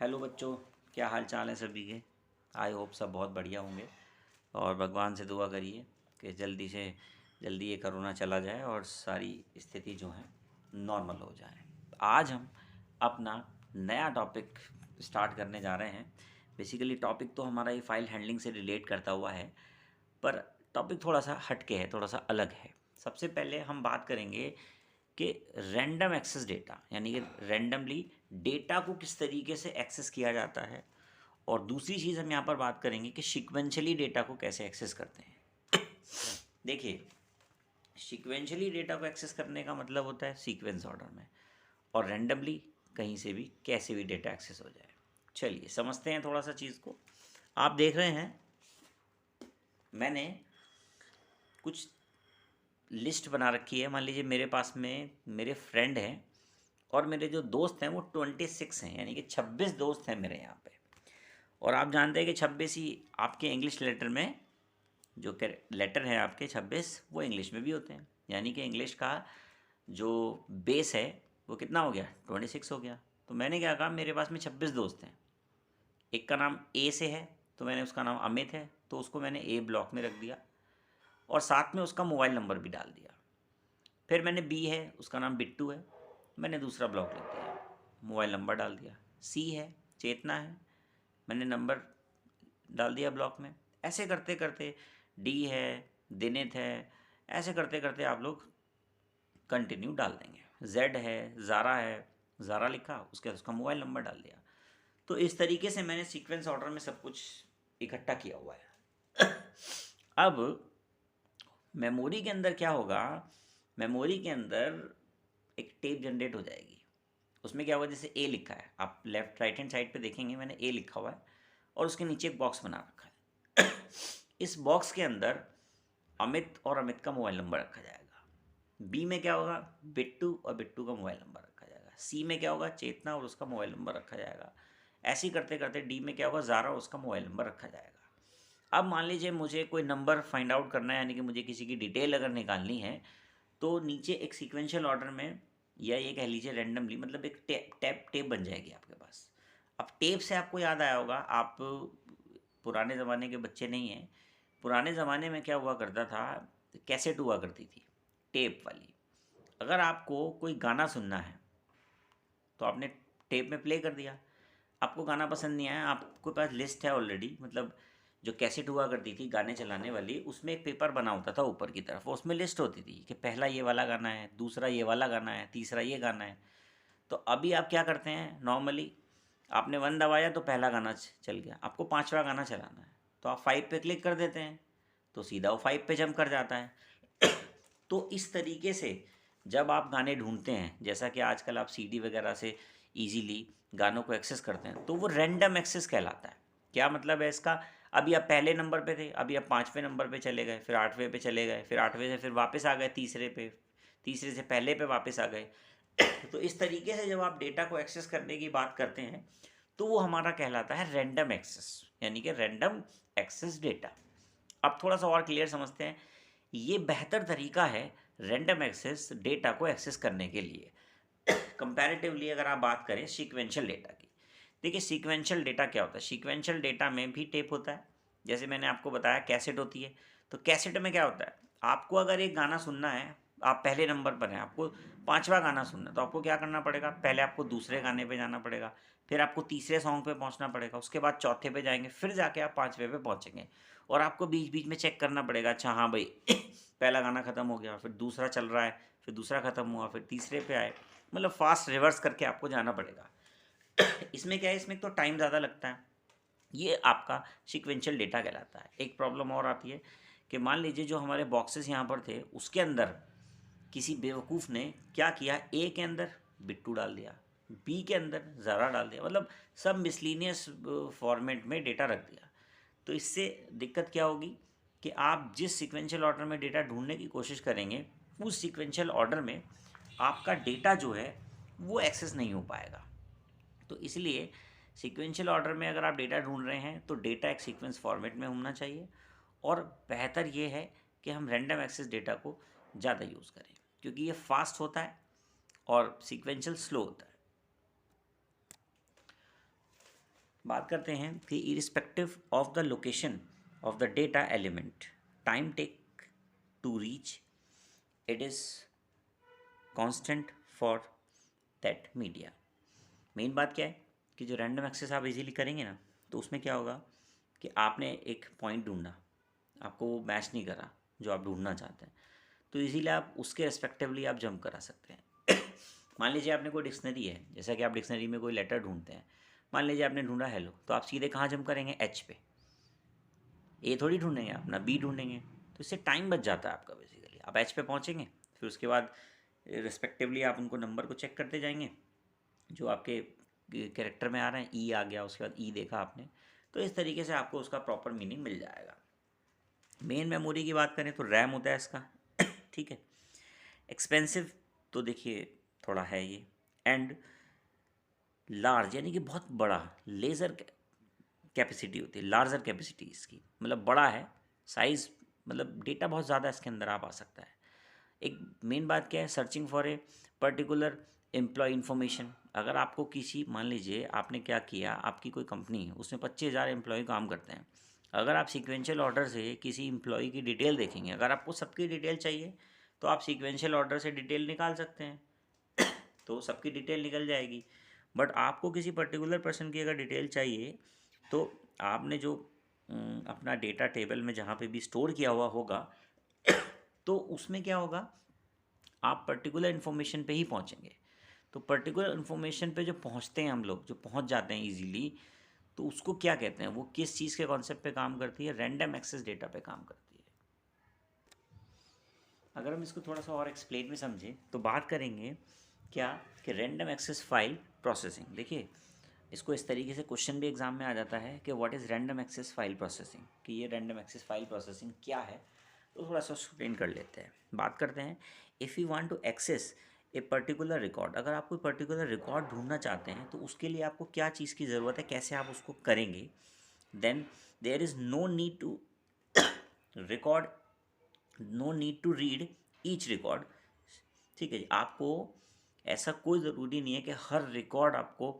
Hello बच्चों, क्या हाल चाल है सभी के। आई होप सब बहुत बढ़िया होंगे और भगवान से दुआ करिए कि जल्दी से जल्दी ये कोरोना चला जाए और सारी स्थिति जो है नॉर्मल हो जाए। आज हम अपना नया टॉपिक स्टार्ट करने जा रहे हैं। बेसिकली टॉपिक तो हमारा ये फाइल हैंडलिंग से रिलेट करता हुआ है, पर टॉपिक थोड़ा सा हटके है, थोड़ा सा अलग है। सबसे पहले हम बात करेंगे कि रैंडम एक्सेस डेटा, यानी कि रैंडमली डेटा को किस तरीके से एक्सेस किया जाता है। और दूसरी चीज़ हम यहाँ पर बात करेंगे कि सीक्वेंशियली डेटा को कैसे एक्सेस करते हैं। देखिए, सीक्वेंशियली डेटा को एक्सेस करने का मतलब होता है सीक्वेंस ऑर्डर में, और रैंडमली कहीं से भी कैसे भी डेटा एक्सेस हो जाए। चलिए समझते हैं थोड़ा सा चीज़ को। आप देख रहे हैं मैंने कुछ लिस्ट बना रखी है। मान लीजिए मेरे पास में मेरे फ्रेंड हैं और मेरे जो दोस्त हैं वो 26 हैं, यानी कि 26 दोस्त हैं मेरे यहाँ पे। और आप जानते हैं कि 26 ही आपके इंग्लिश लेटर में जो लेटर है आपके 26 वो इंग्लिश में भी होते हैं, यानी कि इंग्लिश का जो बेस है वो कितना हो गया, 26 हो गया। तो मैंने क्या कहा, मेरे पास में 26 दोस्त हैं, एक का नाम ए से है तो मैंने उसका नाम अमित है, तो उसको मैंने ए ब्लॉक में रख दिया और साथ में उसका मोबाइल नंबर भी डाल दिया। फिर मैंने बी है, उसका नाम बिट्टू है, मैंने दूसरा ब्लॉक लिख दिया, मोबाइल नंबर डाल दिया। सी है, चेतना है, मैंने नंबर डाल दिया ब्लॉक में। ऐसे करते करते डी है, दिनित है, ऐसे करते करते आप लोग कंटिन्यू डाल देंगे। जेड है, ज़ारा है, ज़ारा लिखा, उसके बाद उसका मोबाइल नंबर डाल दिया। तो इस तरीके से मैंने सीक्वेंस ऑर्डर में सब कुछ इकट्ठा किया हुआ है। अब मेमोरी के अंदर क्या होगा, मेमोरी के अंदर एक टेप जनरेट हो जाएगी। उसमें क्या होगा, जैसे ए लिखा है, आप लेफ्ट राइट हैंड साइड पे देखेंगे मैंने ए लिखा हुआ है और उसके नीचे एक बॉक्स बना रखा है। इस बॉक्स के अंदर अमित और अमित का मोबाइल नंबर रखा जाएगा। बी में क्या होगा, बिट्टू और बिट्टू का मोबाइल नंबर रखा जाएगा। सी में क्या होगा, चेतना और उसका मोबाइल नंबर रखा जाएगा। ऐसे ही करते करते डी में क्या होगा, ज़ारा और उसका मोबाइल नंबर रखा जाएगा। अब मान लीजिए मुझे कोई नंबर फाइंड आउट करना है, यानी कि मुझे किसी की डिटेल अगर निकालनी है, तो नीचे एक सीक्वेंशियल ऑर्डर में, या ये कह लीजिए रैंडमली, मतलब एक टेप बन जाएगी आपके पास। अब टेप से आपको याद आया होगा, आप पुराने ज़माने के बच्चे नहीं हैं। पुराने ज़माने में क्या हुआ करता था, कैसेट हुआ करती थी टेप वाली। अगर आपको कोई गाना सुनना है तो आपने टेप में प्ले कर दिया, आपको गाना पसंद नहीं आया, आपके पास लिस्ट है ऑलरेडी, मतलब जो कैसेट हुआ करती थी गाने चलाने वाली, उसमें एक पेपर बना होता था ऊपर की तरफ, उसमें लिस्ट होती थी कि पहला ये वाला गाना है, दूसरा ये वाला गाना है, तीसरा ये गाना है। तो अभी आप क्या करते हैं, नॉर्मली आपने वन दबाया तो पहला गाना चल गया, आपको पांचवा गाना चलाना है तो आप 5 पे क्लिक कर देते हैं, तो सीधा वो 5 पे जंप कर जाता है। तो इस तरीके से जब आप गाने ढूंढते हैं, जैसा कि आजकल आप सीडी वगैरह से इजीली गानों को एक्सेस करते हैं, तो वो रैंडम एक्सेस कहलाता है। क्या मतलब है इसका, अभी आप पहले नंबर पे थे, अभी आप 5वें नंबर पे चले गए, फिर 8वें पे चले गए, फिर 8वें से फिर वापस आ गए तीसरे पे, तीसरे से पहले पे वापस आ गए। तो इस तरीके से जब आप डेटा को एक्सेस करने की बात करते हैं तो वो हमारा कहलाता है रैंडम एक्सेस, यानी कि रैंडम एक्सेस डेटा। अब थोड़ा सा और क्लियर समझते हैं, ये बेहतर तरीका है रैंडम एक्सेस डेटा को एक्सेस करने के लिए कंपैरेटिवली अगर आप बात करें सीक्वेंशियल डेटा की। देखिए सीक्वेंशियल डेटा क्या होता है, सीक्वेंशियल डेटा में भी टेप होता है, जैसे मैंने आपको बताया कैसेट होती है। तो कैसेट में क्या होता है, आपको अगर एक गाना सुनना है, आप पहले नंबर पर हैं, आपको पांचवा गाना सुनना है, तो आपको क्या करना पड़ेगा, पहले आपको दूसरे गाने पे जाना पड़ेगा, फिर आपको तीसरे सॉन्ग पे पहुंचना पड़ेगा, उसके बाद चौथे पे जाएंगे, फिर जाके आप पांचवे पे पहुंचेंगे। और आपको बीच बीच में चेक करना पड़ेगा, अच्छा हाँ भाई पहला गाना ख़त्म हो गया, फिर दूसरा चल रहा है, फिर दूसरा ख़त्म हुआ, फिर तीसरे पे आए, मतलब फास्ट रिवर्स करके आपको जाना पड़ेगा। इसमें क्या है, इसमें तो टाइम ज़्यादा लगता है, ये आपका सीक्वेंशियल डेटा कहलाता है। एक प्रॉब्लम और आती है कि मान लीजिए जो हमारे बॉक्सेस यहाँ पर थे उसके अंदर किसी बेवकूफ़ ने क्या किया, ए के अंदर बिट्टू डाल दिया, बी के अंदर ज़रा डाल दिया, मतलब सब मिसलिनियस फॉर्मेट में डेटा रख दिया। तो इससे दिक्कत क्या होगी कि आप जिस सीक्वेंशियल ऑर्डर में डेटा ढूंढने की कोशिश करेंगे, उस सीक्वेंशियल ऑर्डर में आपका डेटा जो है वो एक्सेस नहीं हो पाएगा। तो इसलिए सीक्वेंशियल ऑर्डर में अगर आप डेटा ढूंढ रहे हैं तो डेटा एक सीक्वेंस फॉर्मेट में होना चाहिए, और बेहतर ये है कि हम रैंडम एक्सेस डेटा को ज़्यादा यूज़ करें, क्योंकि ये फास्ट होता है और सीक्वेंशियल स्लो होता है। बात करते हैं कि irrespective of the location of the data element time take to reach it is constant for that media. Main बात क्या है कि जो रैंडम एक्सेस आप इजीली करेंगे ना, तो उसमें क्या होगा कि आपने एक पॉइंट ढूंढा, आपको वो मैच नहीं करा जो आप ढूंढना चाहते हैं, तो इजीली आप उसके रेस्पेक्टिवली आप जंप करा सकते हैं। मान लीजिए आपने कोई डिक्शनरी है, जैसा कि आप डिक्शनरी में कोई लेटर ढूंढते हैं, मान लीजिए आपने ढूंढा हेलो, तो आप सीधे कहाँ जंप करेंगे? एच पे। ए थोड़ी ढूंढेंगे, अपना बी ढूंढेंगे, तो इससे टाइम बच जाता है आपका। बेसिकली आप एच पे पहुँचेंगे, फिर उसके बाद रिस्पेक्टिवली आप उनको नंबर को चेक करते जाएंगे जो आपके कैरेक्टर में आ रहे हैं। ई आ गया, उसके बाद ई देखा आपने, तो इस तरीके से आपको उसका प्रॉपर मीनिंग मिल जाएगा। मेन मेमोरी की बात करें तो रैम होता है इसका। ठीक है। एक्सपेंसिव तो देखिए थोड़ा है ये, एंड लार्ज यानी कि बहुत बड़ा, लेज़र कैपेसिटी होती है, लार्जर कैपेसिटी इसकी, मतलब बड़ा है साइज़, मतलब डेटा बहुत ज़्यादा इसके अंदर आ सकता है। एक मेन बात क्या है, searching for a particular employee information. अगर आपको किसी, मान लीजिए आपने क्या किया, आपकी कोई कंपनी है, उसमें 25,000 एम्प्लॉय काम करते हैं। अगर आप सीक्वेंशियल ऑर्डर से किसी एम्प्लॉय की डिटेल देखेंगे, अगर आपको सबकी डिटेल चाहिए तो आप सीक्वेंशियल ऑर्डर से डिटेल निकाल सकते हैं, तो सबकी डिटेल निकल जाएगी। बट आपको किसी पर्टिकुलर पर्सन की अगर डिटेल चाहिए, तो आपने जो अपना डेटा टेबल में जहाँ पे भी स्टोर किया हुआ होगा, तो उसमें क्या होगा, आप पर्टिकुलर इन्फॉर्मेशन पे ही पहुँचेंगे। तो पर्टिकुलर इन्फॉर्मेशन पे जो पहुँचते हैं हम लोग, जो पहुँच जाते हैं इजीली, तो उसको क्या कहते हैं, वो किस चीज़ के कॉन्सेप्ट पे काम करती है? रैंडम एक्सेस डेटा पे काम करती है। अगर हम इसको थोड़ा सा और एक्सप्लेन में समझें तो बात करेंगे क्या कि रैंडम एक्सेस फाइल प्रोसेसिंग। देखिए इसको इस तरीके से क्वेश्चन भी एग्जाम में आ जाता है कि what is random access file processing, कि ये रैंडम एक्सेस फाइल प्रोसेसिंग क्या है। तो थोड़ा सा एक्सप्लेन कर लेते हैं। बात करते हैं, if you want to access a particular record, अगर आप कोई पर्टिकुलर रिकॉर्ड ढूंढना चाहते हैं तो उसके लिए आपको क्या चीज़ की ज़रूरत है, कैसे आप उसको करेंगे। Then there is no need to record, no need to read each record. ठीक है जी, आपको ऐसा कोई ज़रूरी नहीं है कि हर रिकॉर्ड आपको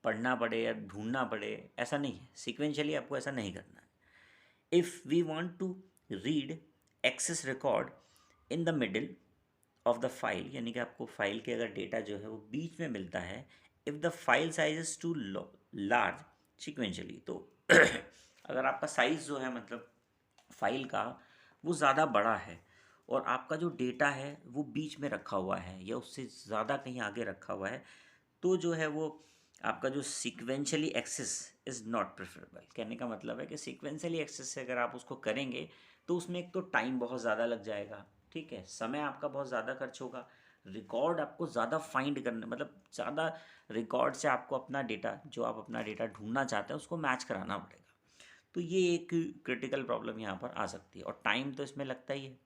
पढ़ना पड़े या ढूंढना पड़े, ऐसा नहीं है। सीक्वेंशियली आपको ऐसा नहीं करना है। If we want to read access record in the middle of the file, यानी कि आपको फाइल के अगर डेटा जो है वो बीच में मिलता है, if the file size is too large sequentially, तो अगर आपका साइज़ जो है, मतलब फाइल का, वो ज़्यादा बड़ा है और आपका जो डेटा है वो बीच में रखा हुआ है या उससे ज़्यादा कहीं आगे रखा हुआ है, तो जो है वो आपका जो sequentially access is not preferable. कहने का मतलब है कि सीक्वेंशियली एक्सेस से अगर आप उसको करेंगे तो उसमें एक तो टाइम बहुत ज़्यादा लग जाएगा, ठीक है, समय आपका बहुत ज़्यादा खर्च होगा, रिकॉर्ड आपको ज़्यादा फाइंड करने, मतलब ज़्यादा रिकॉर्ड से आपको अपना डेटा, जो आप अपना डेटा ढूंढना चाहते हैं, उसको मैच कराना पड़ेगा। तो ये एक क्रिटिकल प्रॉब्लम यहाँ पर आ सकती है, और टाइम तो इसमें लगता ही है।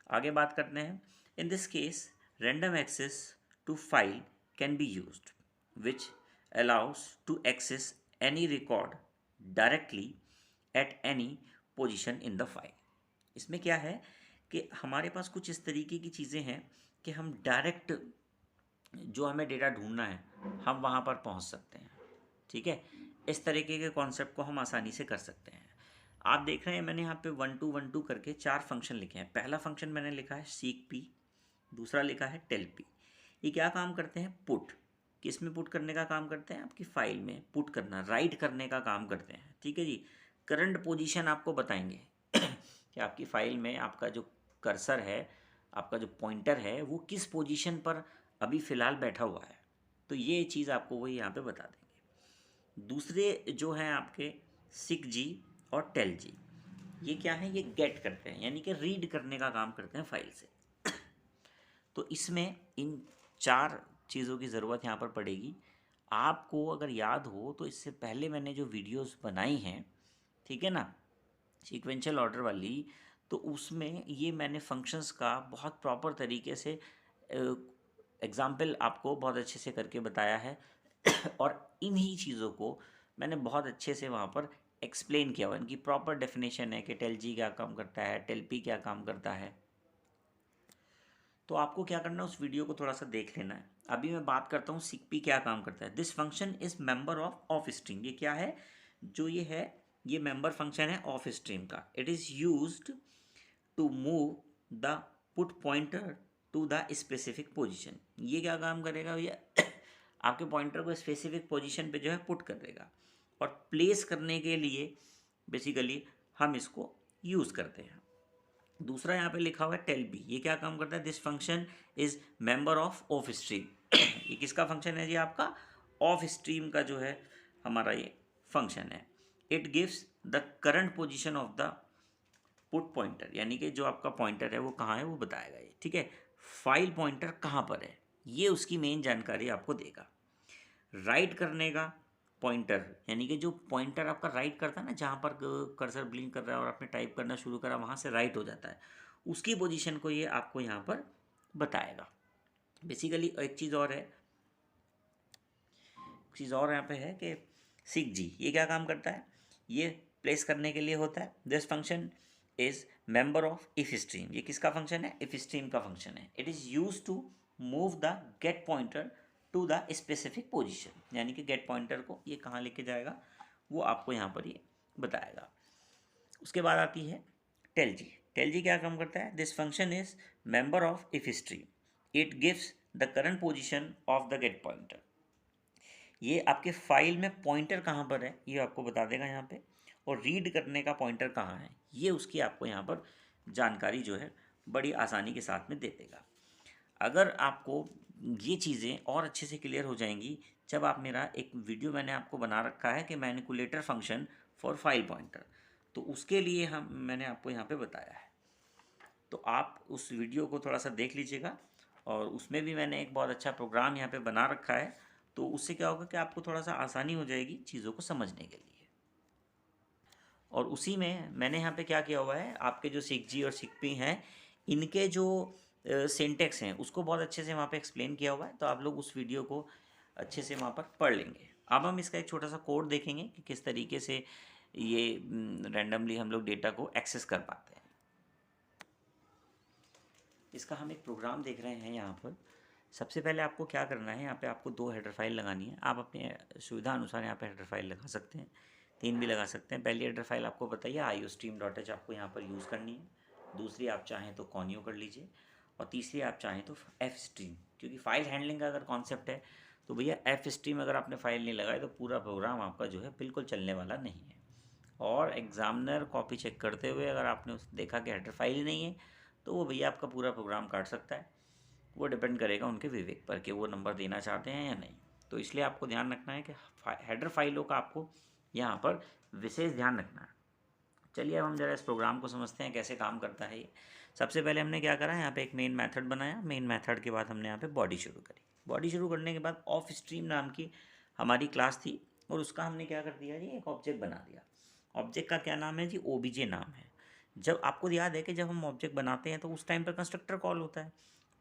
आगे बात करते हैं, in this case random access to file can be used which allows to access any record directly at any position in the file. इसमें क्या है कि हमारे पास कुछ इस तरीके की चीज़ें हैं कि हम डायरेक्ट जो हमें डेटा ढूंढना है हम वहाँ पर पहुँच सकते हैं। ठीक है, इस तरीके के कॉन्सेप्ट को हम आसानी से कर सकते हैं। आप देख रहे हैं मैंने यहाँ पे 1 2 1 2 करके 4 फंक्शन लिखे हैं। पहला फंक्शन मैंने लिखा है सीक पी, दूसरा लिखा है टेल पी। ये क्या काम करते हैं? पुट, किस में पुट करने का काम करते हैं? आपकी फाइल में पुट करना, राइट करने का काम करते हैं। ठीक है जी, करंट पोजीशन आपको बताएंगे कि आपकी फाइल में आपका जो कर्सर है, आपका जो पॉइंटर है, वो किस पोजीशन पर अभी फ़िलहाल बैठा हुआ है। तो ये चीज़ आपको वो यहाँ पे बता देंगे। दूसरे जो हैं आपके सिक जी और टेल जी, ये क्या है? ये गेट करते हैं, यानी कि रीड करने का काम करते हैं फाइल से। तो इसमें इन 4 चीज़ों की ज़रूरत यहाँ पर पड़ेगी। आपको अगर याद हो तो इससे पहले मैंने जो वीडियोस बनाई हैं, ठीक है ना, सीक्वेंशियल ऑर्डर वाली, तो उसमें ये मैंने फंक्शंस का बहुत प्रॉपर तरीके से एग्जाम्पल आपको बहुत अच्छे से करके बताया है और इन्हीं चीज़ों को मैंने बहुत अच्छे से वहाँ पर एक्सप्लेन किया हुआ। इनकी प्रॉपर डेफिनेशन है कि टेल जी क्या काम करता है, टेल पी क्या काम करता है। तो आपको क्या करना है, उस वीडियो को थोड़ा सा देख लेना है। अभी मैं बात करता हूँ सिकपी क्या काम करता है। This function is member of stream. ये क्या है, जो ये है, ये मेंबर फंक्शन है ऑफ स्ट्रीम का। It is used to move the put pointer to the specific position. ये क्या काम करेगा भैया, आपके पॉइंटर को स्पेसिफिक पोजिशन पे जो है पुट कर देगा, और प्लेस करने के लिए बेसिकली हम इसको यूज़ करते हैं। दूसरा यहाँ पे लिखा हुआ है टेल बी। ये क्या काम करता है, this function is member of stream. ये किसका फंक्शन है जी, आपका ऑफ स्ट्रीम का जो है हमारा ये फंक्शन है। It gives the current position of the put pointer, यानी कि जो आपका पॉइंटर है वो कहाँ है वो बताएगा ये, ठीक है। फाइल पॉइंटर कहाँ पर है ये उसकी मेन जानकारी आपको देगा। राइट करने का पॉइंटर, यानी कि जो पॉइंटर आपका राइट करता है ना, जहाँ पर कर्सर ब्लिंक कर रहा है और आपने टाइप करना शुरू करा वहाँ से राइट हो जाता है, उसकी पोजीशन को ये आपको यहाँ पर बताएगा। बेसिकली एक चीज़ और है, यहाँ पे है कि सिक जी, ये क्या काम करता है, ये प्लेस करने के लिए होता है। This function is member of if stream. ये किसका फंक्शन है, इफ स्ट्रीम का फंक्शन है। It is use to move the get pointer to the specific position, यानी कि गेट पॉइंटर को ये कहाँ लेके जाएगा वो आपको यहाँ पर ये बताएगा। उसके बाद आती है टेल जी। टेल जी क्या काम करता है, this function is member of if stream. It gives the current position of the get pointer. ये आपके फाइल में पॉइंटर कहाँ पर है ये आपको बता देगा यहाँ पे, और रीड करने का पॉइंटर कहाँ है ये उसकी आपको यहाँ पर जानकारी जो है बड़ी आसानी के साथ में दे देगा। अगर आपको ये चीज़ें और अच्छे से क्लियर हो जाएंगी जब आप, मेरा एक वीडियो मैंने आपको बना रखा है कि manipulator function for file pointer, तो उसके लिए मैंने आपको यहाँ पे बताया है, तो आप उस वीडियो को थोड़ा सा देख लीजिएगा। और उसमें भी मैंने एक बहुत अच्छा प्रोग्राम यहाँ पे बना रखा है, तो उससे क्या होगा कि आपको थोड़ा सा आसानी हो जाएगी चीज़ों को समझने के लिए। और उसी में मैंने यहाँ पे क्या किया हुआ है, आपके जो सिक जी और सिकपी हैं इनके जो सिंटेक्स हैं उसको बहुत अच्छे से वहाँ पे एक्सप्लेन किया हुआ है, तो आप लोग उस वीडियो को अच्छे से वहाँ पर पढ़ लेंगे। अब हम इसका एक छोटा सा कोड देखेंगे कि किस तरीके से ये रैंडमली हम लोग डेटा को एक्सेस कर पाते हैं। इसका हम एक प्रोग्राम देख रहे हैं यहाँ पर। सबसे पहले आपको क्या करना है, यहाँ पे आपको 2 हेडर फाइल लगानी है। आप अपने सुविधा अनुसार यहाँ पे हेडर फाइल लगा सकते हैं, 3 भी लगा सकते हैं। पहली हेडर फाइल आपको बताइए iostream.h आपको यहाँ पर यूज़ करनी है। दूसरी आप चाहें तो कॉनियो कर लीजिए, और तीसरी आप चाहें तो fstream, क्योंकि फाइल हैंडलिंग का अगर कॉन्सेप्ट है तो भैया fstream अगर आपने फाइल नहीं लगाई तो पूरा प्रोग्राम आपका जो है बिल्कुल चलने वाला नहीं है। और एग्जामिनर कॉपी चेक करते हुए अगर आपने देखा कि हेडर फाइल ही नहीं है तो वो भैया आपका पूरा प्रोग्राम काट सकता है। वो डिपेंड करेगा उनके विवेक पर कि वो नंबर देना चाहते हैं या नहीं। तो इसलिए आपको ध्यान रखना है कि हेडर फाइलों का आपको यहाँ पर विशेष ध्यान रखना है। चलिए अब हम जरा इस प्रोग्राम को समझते हैं कैसे काम करता है ये। सबसे पहले हमने क्या करा, यहाँ पे एक मेन मेथड बनाया। मेन मेथड के बाद हमने यहाँ पे बॉडी शुरू करी। बॉडी शुरू करने के बाद ऑफ स्ट्रीम नाम की हमारी क्लास थी, और उसका हमने क्या कर दिया जी, एक ऑब्जेक्ट बना दिया। ऑब्जेक्ट का क्या नाम है जी, ओबीजे नाम है। जब आपको याद है कि जब हम ऑब्जेक्ट बनाते हैं तो उस टाइम पर कंस्ट्रक्टर कॉल होता है।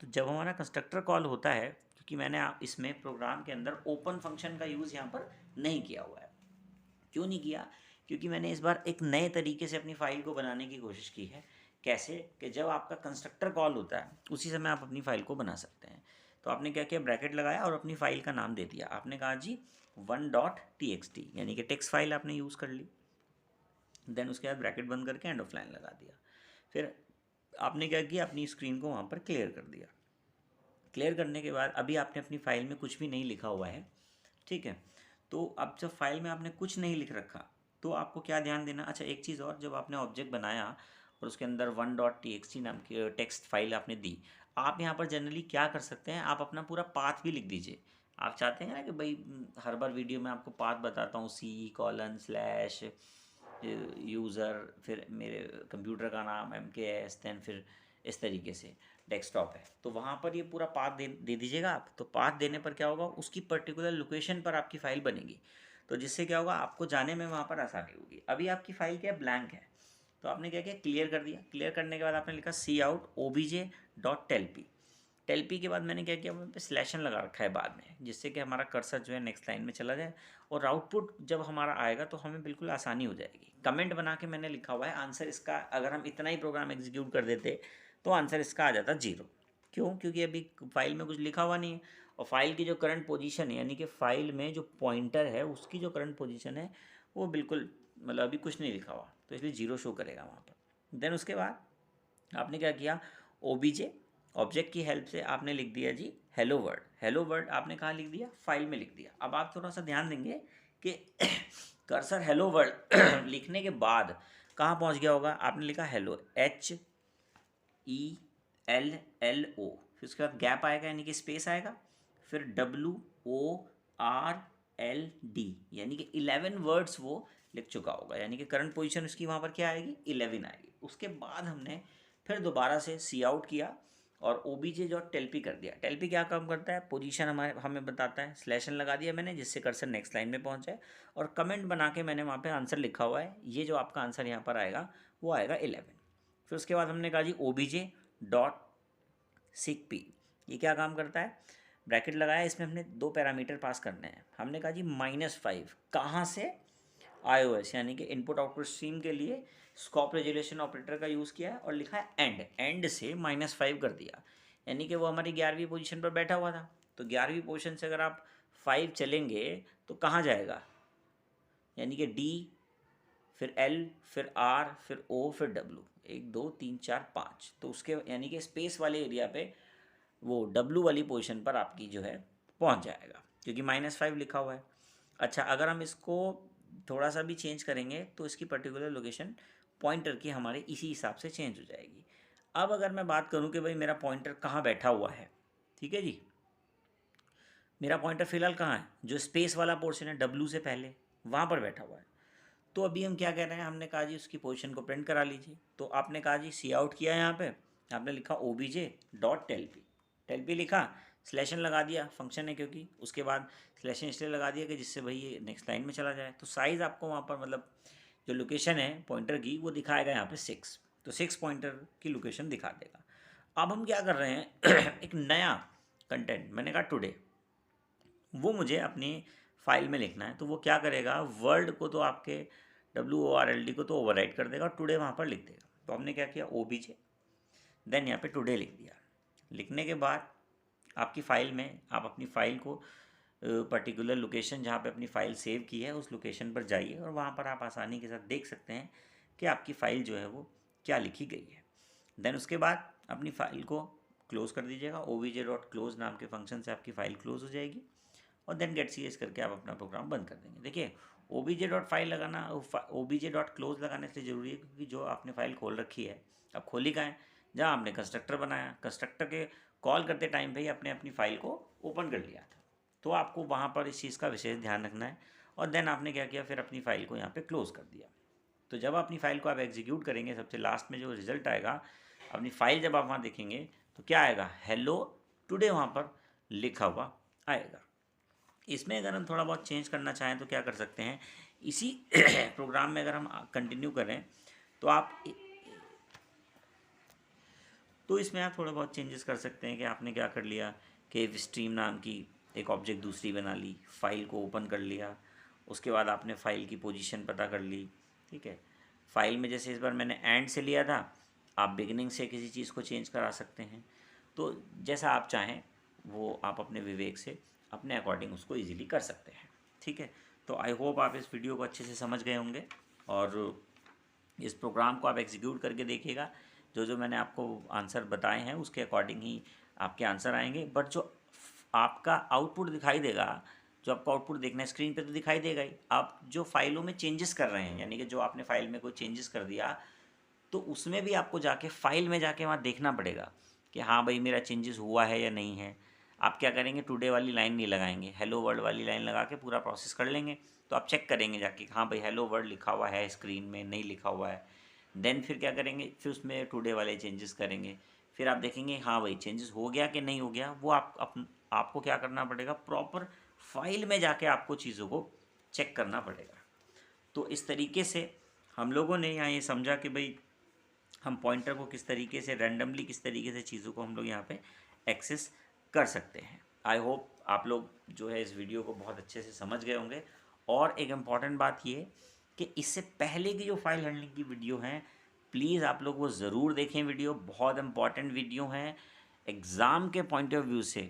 तो जब हमारा कंस्ट्रक्टर कॉल होता है, क्योंकि मैंने इसमें प्रोग्राम के अंदर ओपन फंक्शन का यूज़ यहाँ पर नहीं किया हुआ है। क्यों नहीं किया, क्योंकि मैंने इस बार एक नए तरीके से अपनी फ़ाइल को बनाने की कोशिश की है। कैसे कि जब आपका कंस्ट्रक्टर कॉल होता है उसी समय आप अपनी फ़ाइल को बना सकते हैं। तो आपने क्या किया, ब्रैकेट लगाया और अपनी फ़ाइल का नाम दे दिया। आपने कहा जी 1.txt, यानी कि टेक्स्ट फाइल आपने यूज़ कर ली। देन उसके बाद ब्रैकेट बंद करके एंड ऑफ लाइन लगा दिया। फिर आपने क्या किया, अपनी स्क्रीन को वहाँ पर क्लियर कर दिया। क्लियर करने के बाद अभी आपने अपनी फ़ाइल में कुछ भी नहीं लिखा हुआ है, ठीक है। तो अब जब फाइल में आपने कुछ नहीं लिख रखा तो आपको क्या ध्यान देना, अच्छा एक चीज़ और, जब आपने ऑब्जेक्ट बनाया और उसके अंदर 1.txt नाम की टेक्स्ट फाइल आपने दी, आप यहाँ पर जनरली क्या कर सकते हैं, आप अपना पूरा पाथ भी लिख दीजिए। आप चाहते हैं ना कि भाई हर बार वीडियो में आपको पाथ बताता हूँ, C:/ यूज़र, फिर मेरे कंप्यूटर का नाम MKS, दैन फिर इस तरीके से डेस्कटॉप है, तो वहाँ पर ये पूरा पाथ दे दीजिएगा आप। तो पाथ देने पर क्या होगा, उसकी पर्टिकुलर लोकेशन पर आपकी फ़ाइल बनेगी, तो जिससे क्या होगा, आपको जाने में वहाँ पर आसानी होगी। अभी आपकी फ़ाइल क्या ब्लैंक है, तो आपने क्या किया, क्लियर कर दिया। क्लियर करने के बाद आपने लिखा cout obj.telp। टेलपी के बाद मैंने क्या किया, वहाँ पे स्लैशन लगा रखा है बाद में, जिससे कि हमारा कर्सर जो है नेक्स्ट लाइन में चला जाए, और आउटपुट जब हमारा आएगा तो हमें बिल्कुल आसानी हो जाएगी। कमेंट बना के मैंने लिखा हुआ है आंसर इसका, अगर हम इतना ही प्रोग्राम एग्जीक्यूट कर देते तो आंसर इसका आ जाता 0। क्यों? क्योंकि अभी फाइल में कुछ लिखा हुआ नहीं है, और फाइल की जो करंट पोजीशन है, यानी कि फाइल में जो पॉइंटर है उसकी जो करंट पोजीशन है वो बिल्कुल मतलब अभी कुछ नहीं लिखा हुआ, तो इसलिए जीरो शो करेगा वहाँ पर। देन उसके बाद आपने क्या किया, ओबीजे ऑब्जेक्ट की हेल्प से आपने लिख दिया जी हेलो वर्ड। हेलो वर्ड आपने कहाँ लिख दिया, फाइल में लिख दिया। अब आप थोड़ा सा ध्यान देंगे कि कर्सर हेलो वर्ड लिखने के बाद कहाँ पहुँच गया होगा, आपने लिखा हेलो HELLO, फिर उसके बाद गैप आएगा यानी कि स्पेस आएगा, फिर WORLD यानी कि 11 वर्ड्स वो लिख चुका होगा, यानी कि करंट पोजीशन उसकी वहाँ पर क्या आएगी, 11 आएगी। उसके बाद हमने फिर दोबारा से सी आउट किया और OBJ जो टेल्पी कर दिया। टेल्पी क्या काम करता है, पोजीशन हमें बताता है। स्लैशन लगा दिया मैंने जिससे कर्सर नेक्स्ट लाइन में पहुँच जाए, और कमेंट बना के मैंने वहाँ पे आंसर लिखा हुआ है, ये जो आपका आंसर यहाँ पर आएगा वो आएगा 11। फिर उसके बाद हमने कहा जी OBJ डॉट सिक पी, ये क्या काम करता है, ब्रैकेट लगाया, इसमें हमने दो पैरामीटर पास करने हैं। हमने कहा जी -5 कहाँ से, iOS यानी कि इनपुट आउटपुट स्ट्रीम के लिए स्कोप रेजोल्यूशन ऑपरेटर का यूज़ किया है, और लिखा है एंड से -5 कर दिया, यानी कि वो हमारी 11वीं पोजीशन पर बैठा हुआ था। तो 11वीं पोजीशन से अगर आप 5 चलेंगे तो कहाँ जाएगा, यानी कि D, फिर L, फिर R, फिर O, फिर W, 1 2 3 4 5, तो उसके यानी कि स्पेस वाले एरिया पे वो W वाली पोजीशन पर आपकी जो है पहुंच जाएगा, क्योंकि -5 लिखा हुआ है। अच्छा, अगर हम इसको थोड़ा सा भी चेंज करेंगे तो इसकी पर्टिकुलर लोकेशन पॉइंटर की हमारे इसी हिसाब से चेंज हो जाएगी। अब अगर मैं बात करूं कि भाई मेरा पॉइंटर कहाँ बैठा हुआ है, ठीक है जी, मेरा पॉइंटर फिलहाल कहाँ है, जो स्पेस वाला पोर्शन है W से पहले वहाँ पर बैठा हुआ है। तो अभी हम क्या कह रहे हैं, हमने कहा जी उसकी पोजीशन को प्रिंट करा लीजिए। तो आपने कहा जी सी आउट किया, यहाँ पे आपने लिखा OBJ डॉट टेल्पी लिखा, स्लैशन लगा दिया, फंक्शन है क्योंकि, उसके बाद स्लैशन इसलिए लगा दिया कि जिससे भाई ये नेक्स्ट लाइन में चला जाए। तो साइज़ आपको वहाँ पर मतलब जो लोकेशन है पॉइंटर की वो दिखाएगा यहाँ पे 6, तो 6 पॉइंटर की लोकेशन दिखा देगा। अब हम क्या कर रहे हैं एक नया कंटेंट, मैंने कहा टुडे, वो मुझे अपनी फाइल में लिखना है। तो वो क्या करेगा, वर्ड को तो आपके WORLD को तो ओवरराइट कर देगा और टुडे वहाँ पर लिख देगा। तो हमने क्या किया, OBJ देन यहाँ पे टुडे लिख दिया। लिखने के बाद आपकी फ़ाइल में आप अपनी फ़ाइल को पर्टिकुलर लोकेशन जहाँ पे अपनी फ़ाइल सेव की है उस लोकेशन पर जाइए, और वहाँ पर आप आसानी के साथ देख सकते हैं कि आपकी फ़ाइल जो है वो क्या लिखी गई है। देन उसके बाद अपनी फ़ाइल को क्लोज़ कर दीजिएगा, OBJ.close नाम के फंक्शन से आपकी फ़ाइल क्लोज़ हो जाएगी, और देन गेट CS करके आप अपना प्रोग्राम बंद कर देंगे। देखिए OBJ.file लगाना, OBJ.close लगाने से ज़रूरी है, क्योंकि जो आपने फ़ाइल खोल रखी है, अब खोली कहाँ है, जहाँ आपने कंस्ट्रक्टर बनाया, कंस्ट्रक्टर के कॉल करते टाइम पे ही अपने अपनी फ़ाइल को ओपन कर लिया था। तो आपको वहाँ पर इस चीज़ का विशेष ध्यान रखना है। और देन आपने क्या किया, फिर अपनी फ़ाइल को यहाँ पे क्लोज़ कर दिया। तो जब अपनी फ़ाइल को आप एग्जीक्यूट करेंगे, सबसे लास्ट में जो रिज़ल्ट आएगा, अपनी फ़ाइल जब आप वहाँ देखेंगे तो क्या आएगा, हेलो टुडे वहाँ पर लिखा हुआ आएगा। इसमें अगर हम थोड़ा बहुत चेंज करना चाहें तो क्या कर सकते हैं, इसी प्रोग्राम में अगर हम कंटिन्यू करें तो तो इसमें आप थोड़ा बहुत चेंजेस कर सकते हैं कि आपने क्या कर लिया कि स्ट्रीम नाम की एक ऑब्जेक्ट दूसरी बना ली, फ़ाइल को ओपन कर लिया, उसके बाद आपने फ़ाइल की पोजीशन पता कर ली, ठीक है। फ़ाइल में जैसे इस बार मैंने एंड से लिया था, आप बिगिनिंग से किसी चीज़ को चेंज करा सकते हैं। तो जैसा आप चाहें वो आप अपने विवेक से अपने अकॉर्डिंग उसको ईजिली कर सकते हैं, ठीक है। तो आई होप आप इस वीडियो को अच्छे से समझ गए होंगे, और इस प्रोग्राम को आप एग्जीक्यूट करके देखिएगा। जो जो मैंने आपको आंसर बताए हैं उसके अकॉर्डिंग ही आपके आंसर आएंगे। बट जो आपका आउटपुट दिखाई देगा, जो आपको आउटपुट देखना है स्क्रीन पे तो दिखाई देगा ही। आप जो फाइलों में चेंजेस कर रहे हैं, यानी कि जो आपने फाइल में कोई चेंजेस कर दिया, तो उसमें भी आपको जाके फाइल में जाके वहाँ देखना पड़ेगा कि हाँ भाई मेरा चेंजेस हुआ है या नहीं है। आप क्या करेंगे, टुडे वाली लाइन नहीं लगाएंगे, हेलो वर्ल्ड वाली लाइन लगा के पूरा प्रोसेस कर लेंगे। तो आप चेक करेंगे जाके हाँ भाई हेलो वर्ल्ड लिखा हुआ है स्क्रीन में, नहीं लिखा हुआ है। देन फिर क्या करेंगे, फिर उसमें टुडे वाले चेंजेस करेंगे। फिर आप देखेंगे हाँ भाई चेंजेस हो गया कि नहीं हो गया। वो आपको क्या करना पड़ेगा, प्रॉपर फाइल में जाके आपको चीज़ों को चेक करना पड़ेगा। तो इस तरीके से हम लोगों ने यहाँ ये समझा कि भाई हम पॉइंटर को किस तरीके से रैंडमली किस तरीके से चीज़ों को हम लोग यहाँ पे एक्सेस कर सकते हैं। आई होप आप लोग जो है इस वीडियो को बहुत अच्छे से समझ गए होंगे। और एक इम्पॉर्टेंट बात ये कि इससे पहले की जो फाइल हैंडलिंग की वीडियो हैं, प्लीज़ आप लोग वो ज़रूर देखें। वीडियो बहुत इम्पॉर्टेंट वीडियो हैं, एग्ज़ाम के पॉइंट ऑफ व्यू से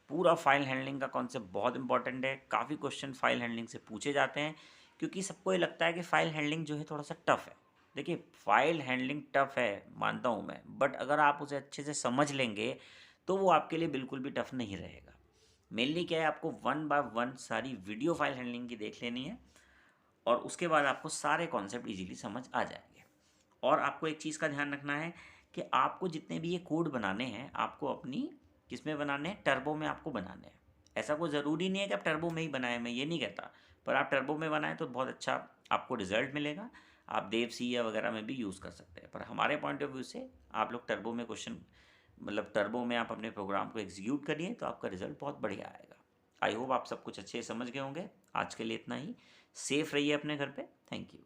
पूरा फाइल हैंडलिंग का कॉन्सेप्ट बहुत इंपॉर्टेंट है। काफ़ी क्वेश्चन फाइल हैंडलिंग से पूछे जाते हैं, क्योंकि सबको ये लगता है कि फाइल हैंडलिंग जो है थोड़ा सा टफ है। देखिए, फाइल हैंडलिंग टफ है मानता हूँ मैं, बट अगर आप उसे अच्छे से समझ लेंगे तो वो आपके लिए बिल्कुल भी टफ नहीं रहेगा। मेनली क्या है, आपको वन बाय वन सारी वीडियो फाइल हैंडलिंग की देख लेनी है, और उसके बाद आपको सारे कॉन्सेप्ट इजीली समझ आ जाएंगे। और आपको एक चीज़ का ध्यान रखना है कि आपको जितने भी ये कोड बनाने हैं, आपको अपनी किस में बनाने हैं, टर्बो में आपको बनाने हैं। ऐसा कोई ज़रूरी नहीं है कि आप टर्बो में ही बनाएं, मैं ये नहीं कहता, पर आप टर्बो में बनाएं तो बहुत अच्छा आपको रिजल्ट मिलेगा। आप देव सी या वगैरह में भी यूज़ कर सकते हैं, पर हमारे पॉइंट ऑफ व्यू से आप लोग टर्बो में क्वेश्चन, मतलब टर्बो में आप अपने प्रोग्राम को एग्जीक्यूट करिए तो आपका रिजल्ट बहुत बढ़िया आएगा। आई होप आप सब कुछ अच्छे से समझ गए होंगे। आज के लिए इतना ही। सेफ रहिए अपने घर पे। Thank you.